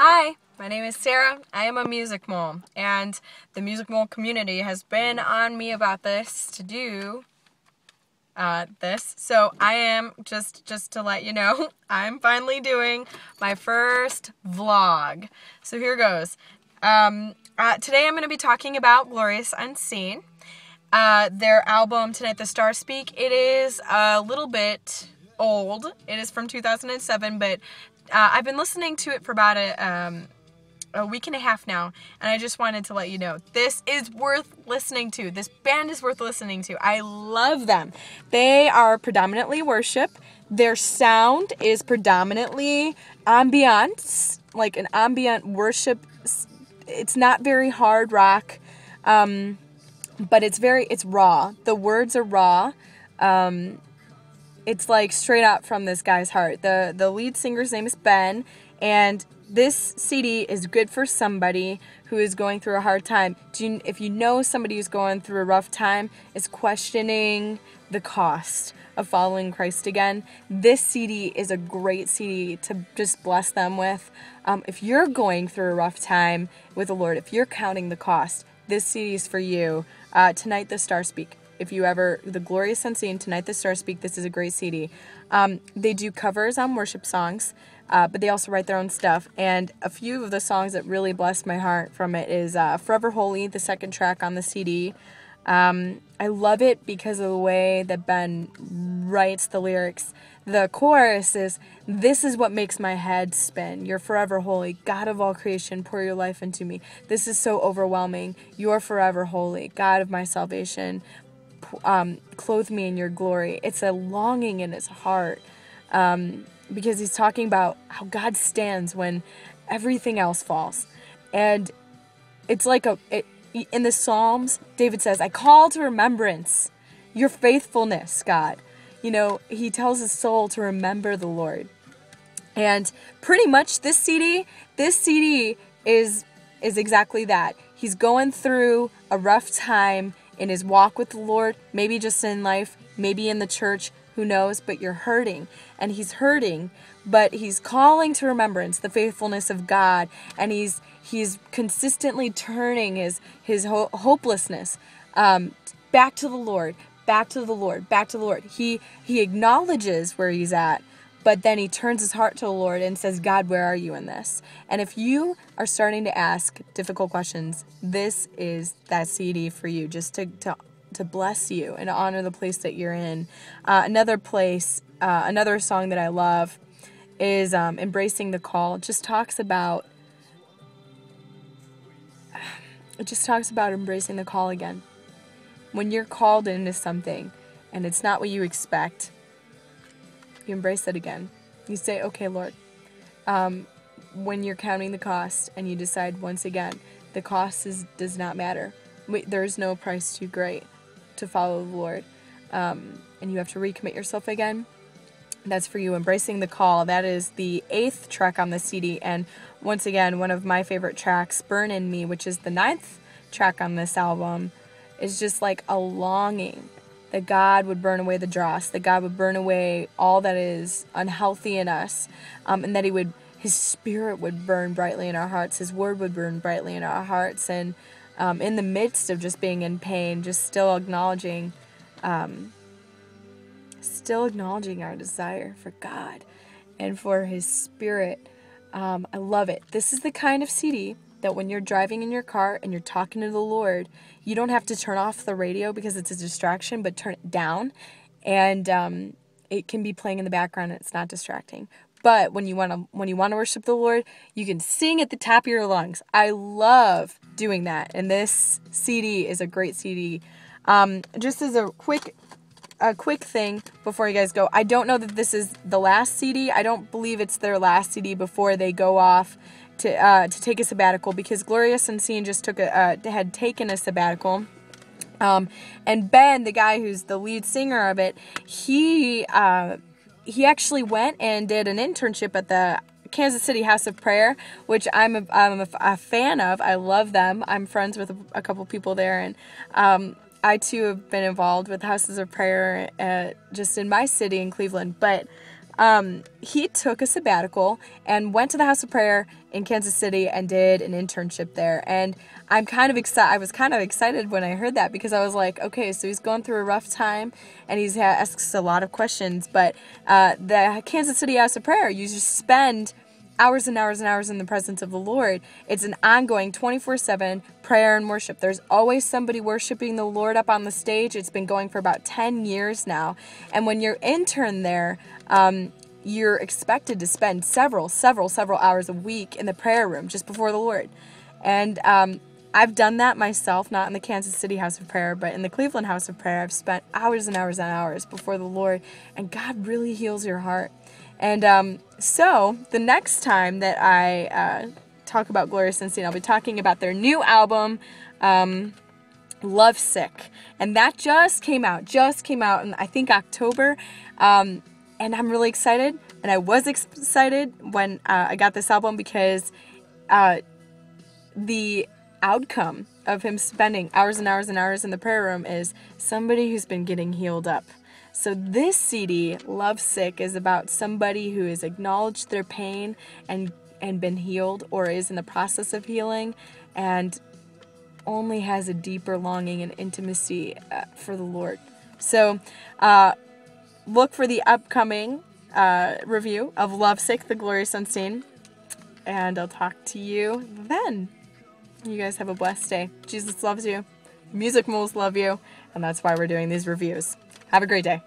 Hi, my name is Sarah. I am a music mole, and the music mole community has been on me about this to do this. So I am, just to let you know, I'm finally doing my first vlog. So here goes. Today I'm going to be talking about Glorious Unseen. Their album, Tonight the Stars Speak. It is a little bit old. It is from 2007, but I've been listening to it for about a week and a half now, and I just wanted to let you know, this is worth listening to. This band is worth listening to. I love them. They are predominantly worship. Their sound is predominantly ambiance, like an ambient worship. It's not very hard rock, but it's raw. The words are raw. It's like straight up from this guy's heart. The lead singer's name is Ben, and this CD is good for somebody who is going through a hard time. If you know somebody who's going through a rough time, is questioning the cost of following Christ again, this CD is a great CD to just bless them with. If you're going through a rough time with the Lord, if you're counting the cost, this CD is for you. Tonight the Stars Speak. If you ever, The Glorious Unseen, Tonight the Stars Speak, this is a great CD. They do covers on worship songs, but they also write their own stuff. And a few of the songs that really blessed my heart from it is Forever Holy, the second track on the CD. I love it because of the way that Ben writes the lyrics. The chorus is, "This is what makes my head spin. You're forever holy. God of all creation, pour your life into me. This is so overwhelming. You're forever holy. God of my salvation, clothe me in your glory." It's a longing in his heart, because he's talking about how God stands when everything else falls. And it's like in the Psalms, David says, "I call to remembrance your faithfulness, God." You know, he tells his soul to remember the Lord. And pretty much this CD is exactly that. He's going through a rough time in his walk with the Lord, maybe just in life, maybe in the church, who knows, but you're hurting. And he's hurting, but he's calling to remembrance the faithfulness of God, and he's consistently turning his hopelessness back to the Lord, back to the Lord, back to the Lord. He acknowledges where he's at, but then he turns his heart to the Lord and says, "God, where are you in this?" And if you are starting to ask difficult questions, this is that CD for you, just to bless you and honor the place that you're in. Another song that I love is Embracing the Call. It just talks about embracing the call again. When you're called into something and it's not what you expect, you embrace it again. You say, "Okay, Lord." When you're counting the cost and you decide once again, the cost does not matter. There's no price too great to follow the Lord. And you have to recommit yourself again. That's for you. Embracing the Call. That is the 8th track on the CD. And once again, one of my favorite tracks, Burn in Me, which is the 9th track on this album, is just like a longing that God would burn away the dross, that God would burn away all that is unhealthy in us, and that His Spirit would burn brightly in our hearts, His Word would burn brightly in our hearts, and in the midst of just being in pain, just still acknowledging our desire for God and for His Spirit. I love it. This is the kind of CD that when you're driving in your car and you're talking to the Lord, you don't have to turn off the radio because it's a distraction, but turn it down, and it can be playing in the background and it's not distracting. But when you want to worship the Lord, you can sing at the top of your lungs. I love doing that, and this CD is a great CD. Just as a quick thing before you guys go, I don't know that this is the last CD. I don't believe it's their last CD before they go off to take a sabbatical, because Glorious Unseen just had taken a sabbatical. And Ben, the guy who's the lead singer of it, he actually went and did an internship at the Kansas City House of Prayer, which I'm a fan of. I love them. I'm friends with a couple people there, and I too have been involved with Houses of Prayer just in my city in Cleveland. But he took a sabbatical and went to the House of Prayer in Kansas City and did an internship there. And I'm kind of excited. I was kind of excited when I heard that, because I was like, okay, so he's going through a rough time and he's asks a lot of questions. But the Kansas City House of Prayer, you just spend hours and hours and hours in the presence of the Lord. It's an ongoing 24/7 prayer and worship. There's always somebody worshiping the Lord up on the stage. It's been going for about 10 years now. And when you're intern there, you're expected to spend several hours a week in the prayer room just before the Lord. And I've done that myself, not in the Kansas City House of Prayer, but in the Cleveland House of Prayer. I've spent hours and hours and hours before the Lord, and God really heals your heart. And so the next time that I talk about Glorious Unseen, I'll be talking about their new album, Lovesick. And that just came out in, I think, October. And I'm really excited. And I was excited when I got this album, because the outcome of him spending hours and hours and hours in the prayer room is somebody who's been getting healed up. So this CD, Lovesick, is about somebody who has acknowledged their pain and been healed, or is in the process of healing, and only has a deeper longing and intimacy for the Lord. So look for the upcoming review of Lovesick, The Glorious Unseen, and I'll talk to you then. You guys have a blessed day. Jesus loves you. Music moles love you, and that's why we're doing these reviews. Have a great day.